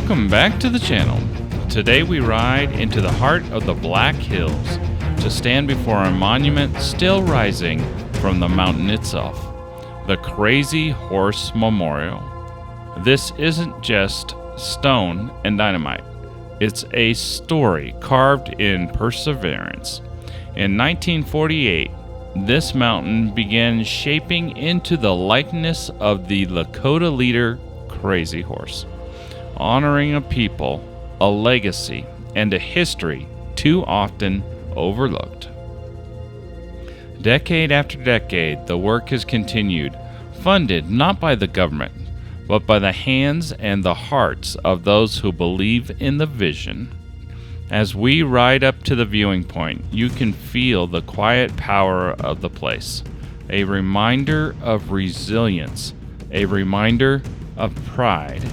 Welcome back to the channel. Today we ride into the heart of the Black Hills to stand before a monument still rising from the mountain itself, the Crazy Horse Memorial. This isn't just stone and dynamite. It's a story carved in perseverance. In 1948, this mountain began shaping into the likeness of the Lakota leader Crazy Horse, honoring a people, a legacy, and a history too often overlooked. Decade after decade, the work has continued, funded not by the government, but by the hands and the hearts of those who believe in the vision. As we ride up to the viewing point, you can feel the quiet power of the place, a reminder of resilience, a reminder of pride,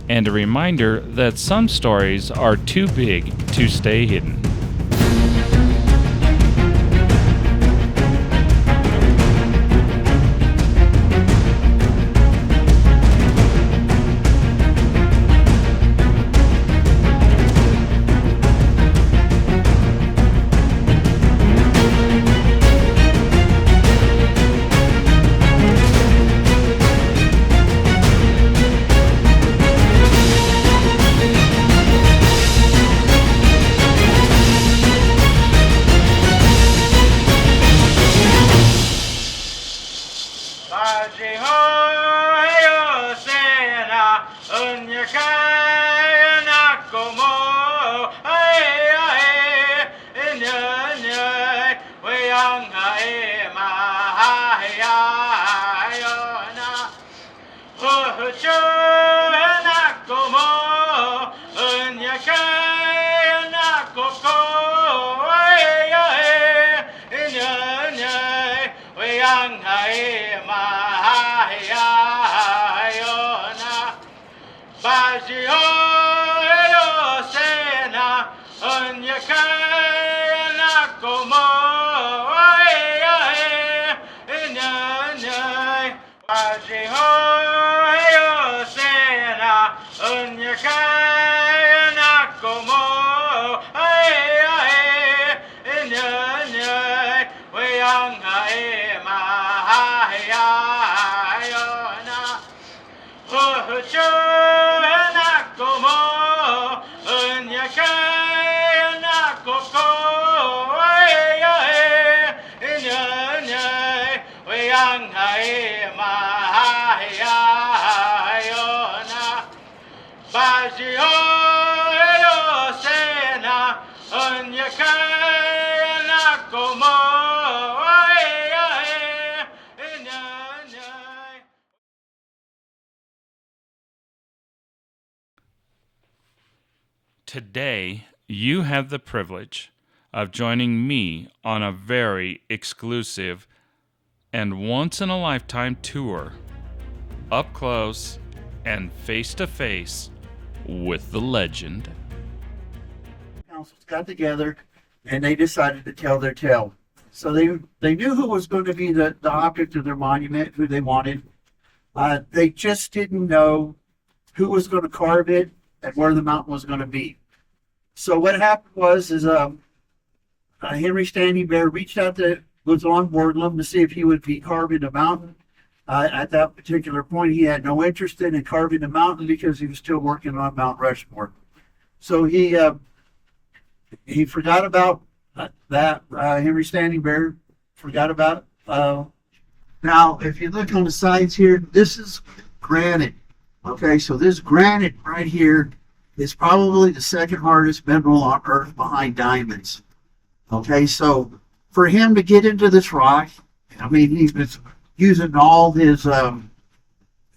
and a reminder that some stories are too big to stay hidden. Today, you have the privilege of joining me on a very exclusive and once-in-a-lifetime tour, up close and face-to-face with the legend. Councils got together and they decided to tell their tale. So they knew who was going to be the object of their monument, who they wanted. They just didn't know who was going to carve it and where the mountain was going to be. So what happened was Henry Standing Bear reached out to was on board to see if he would be carving a mountain. At that particular point, he had no interest in carving a mountain because he was still working on Mount Rushmore. So he forgot about that. Henry Standing Bear forgot about it. Now, if you look on the sides here, this is granite. Okay, so this granite right here is probably the second hardest mineral on Earth behind diamonds. Okay, so for him to get into this rock, I mean, he was using all his,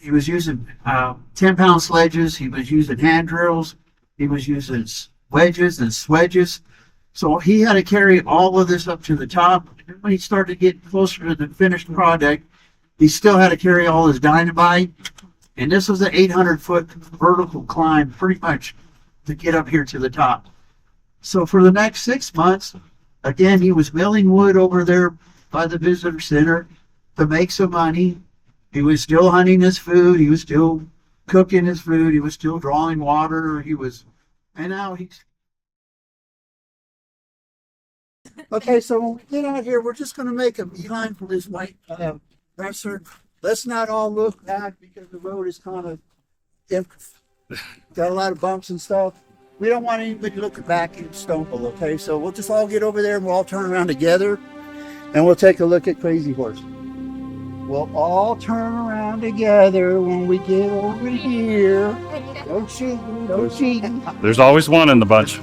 he was using 10-pound sledges, he was using hand drills, he was using wedges and swedges. So he had to carry all of this up to the top. And when he started getting closer to the finished product, he still had to carry all his dynamite. And this was an 800-foot vertical climb, pretty much, to get up here to the top. So for the next 6 months, again, he was milling wood over there by the visitor center to make some money. He was still hunting his food. He was still cooking his food. He was still drawing water. And now he's. Okay, so when we get out here, we're just going to make a beeline for this white dresser. Let's not all look back because the road is kind of got a lot of bumps and stuff. We don't want anybody looking back and stumble, okay? So we'll just all get over there and we'll all turn around together and we'll take a look at Crazy Horse. We'll all turn around together when we get over here. No cheating, no cheating. There's always one in the bunch.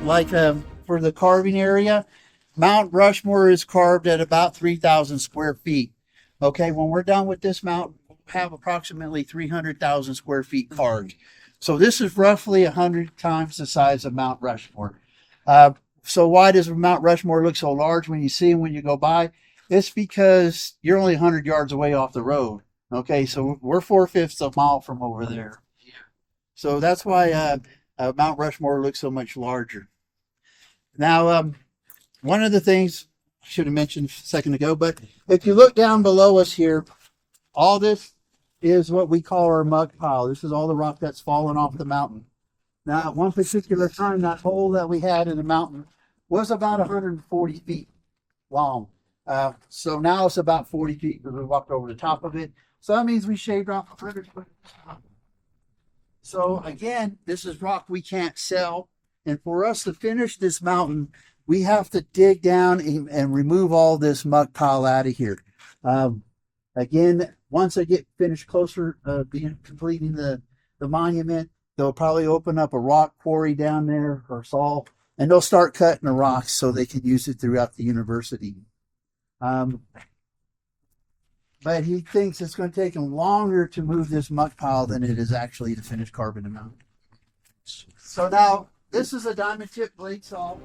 Like for the carving area, Mount Rushmore is carved at about 3,000 square feet. Okay, when we're done with this mountain, we'll have approximately 300,000 square feet carved. So this is roughly 100 times the size of Mount Rushmore. So why does Mount Rushmore look so large when you see him when you go by? It's because you're only 100 yards away off the road. Okay, so we're 4/5 of a mile from over there. So that's why Mount Rushmore looks so much larger. Now, one of the things I should have mentioned a second ago, but if you look down below us here, all this is what we call our mud pile. This is all the rock that's fallen off the mountain. Now, at one particular time, that hole that we had in the mountain was about 140 feet long. So now it's about 40 feet because we walked over the top of it. So that means we shaved off 100 foot. So again, this is rock we can't sell. And for us to finish this mountain, we have to dig down and remove all this muck pile out of here. Again, once I get finished closer, completing the monument, they'll probably open up a rock quarry down there or saw, and they'll start cutting the rocks so they can use it throughout the university. But he thinks it's going to take him longer to move this muck pile than it is actually to finish carving the mountain. So now, this is a diamond tip blade saw.